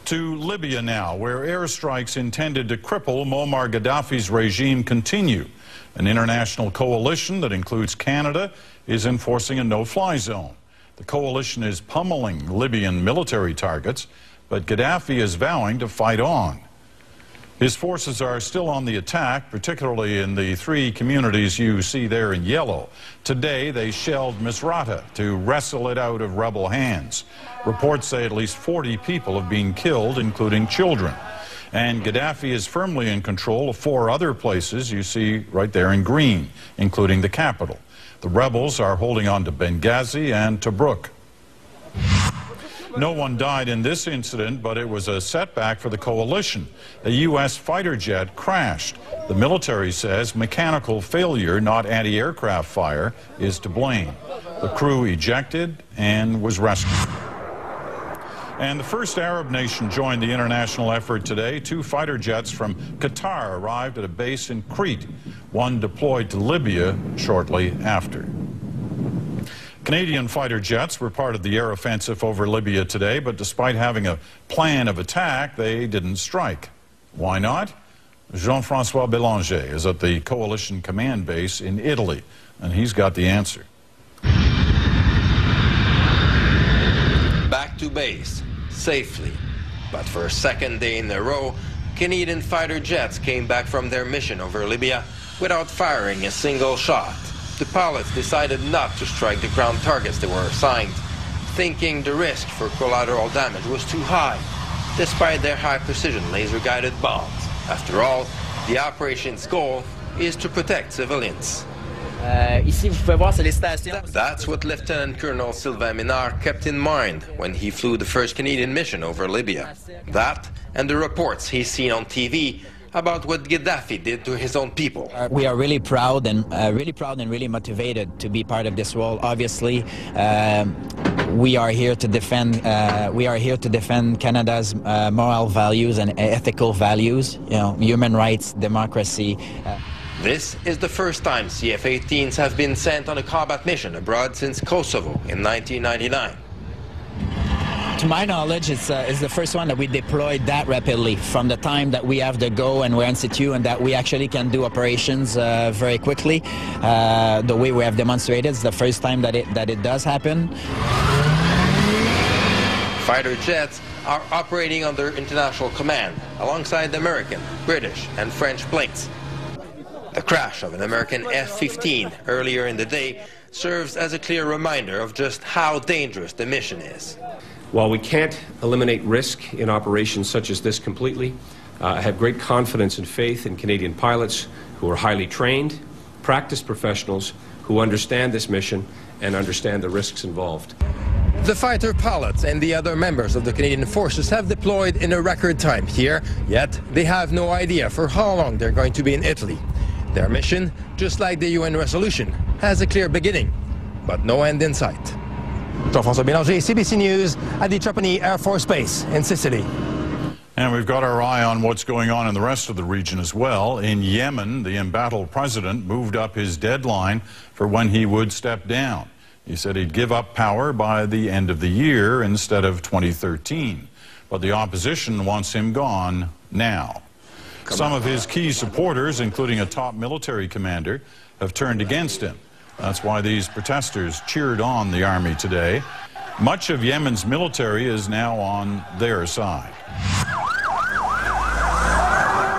To Libya now, where airstrikes intended to cripple Muammar Gaddafi's regime continue. An international coalition that includes Canada is enforcing a no-fly zone. The coalition is pummeling Libyan military targets, but Gaddafi is vowing to fight on. His forces are still on the attack, particularly in the 3 communities you see there in yellow. Today, they shelled Misrata to wrestle it out of rebel hands. Reports say at least 40 people have been killed, including children. And Gaddafi is firmly in control of 4 other places you see right there in green, including the capital. The rebels are holding on to Benghazi and Tobruk. No one died in this incident, but it was a setback for the coalition. A U.S. fighter jet crashed. The military says mechanical failure, not anti-aircraft fire, is to blame. The crew ejected and was rescued. And the first Arab nation joined the international effort today. 2 fighter jets from Qatar arrived at a base in Crete. One deployed to Libya shortly after. Canadian fighter jets were part of the air offensive over Libya today, but despite having a plan of attack, they didn't strike. Why not? Jean-François Bélanger is at the coalition command base in Italy, and he's got the answer. Back to base, safely. But for a second day in a row, Canadian fighter jets came back from their mission over Libya without firing a single shot. The pilots decided not to strike the ground targets they were assigned, thinking the risk for collateral damage was too high, despite their high-precision laser-guided bombs. After all, the operation's goal is to protect civilians. That's what Lieutenant Colonel Sylvain Minard kept in mind when he flew the first Canadian mission over Libya. That and the reports he's seen on TV about what Gaddafi did to his own people. We are really proud and really motivated to be part of this role. Obviously, we are here to defend Canada's moral values and ethical values. You know, human rights, democracy. This is the first time CF-18s have been sent on a combat mission abroad since Kosovo in 1999. To my knowledge, it's the first one that we deployed that rapidly, from the time that we have the go and we're in situ, and that we actually can do operations very quickly. The way we have demonstrated, it's the first time that it does happen. Fighter jets are operating under international command alongside the American, British, and French planes. The crash of an American F-15 earlier in the day serves as a clear reminder of just how dangerous the mission is. While we can't eliminate risk in operations such as this completely, I have great confidence and faith in Canadian pilots who are highly trained, practiced professionals who understand this mission and understand the risks involved. The fighter pilots and the other members of the Canadian forces have deployed in a record time here, yet they have no idea for how long they're going to be in Italy. Their mission, just like the UN resolution, has a clear beginning, but no end in sight. Jean-François Bélanger, CBC News at the Trapani Air Force Base in Sicily. And we've got our eye on what's going on in the rest of the region as well. In Yemen, the embattled president moved up his deadline for when he would step down. He said he'd give up power by the end of the year instead of 2013. But the opposition wants him gone now. Some of his key supporters, including a top military commander, have turned against him. That's why these protesters cheered on the army today. Much of Yemen's military is now on their side.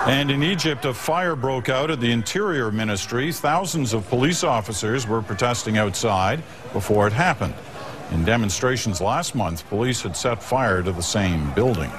And in Egypt, a fire broke out at the Interior Ministry. Thousands of police officers were protesting outside before it happened. In demonstrations last month, police had set fire to the same building.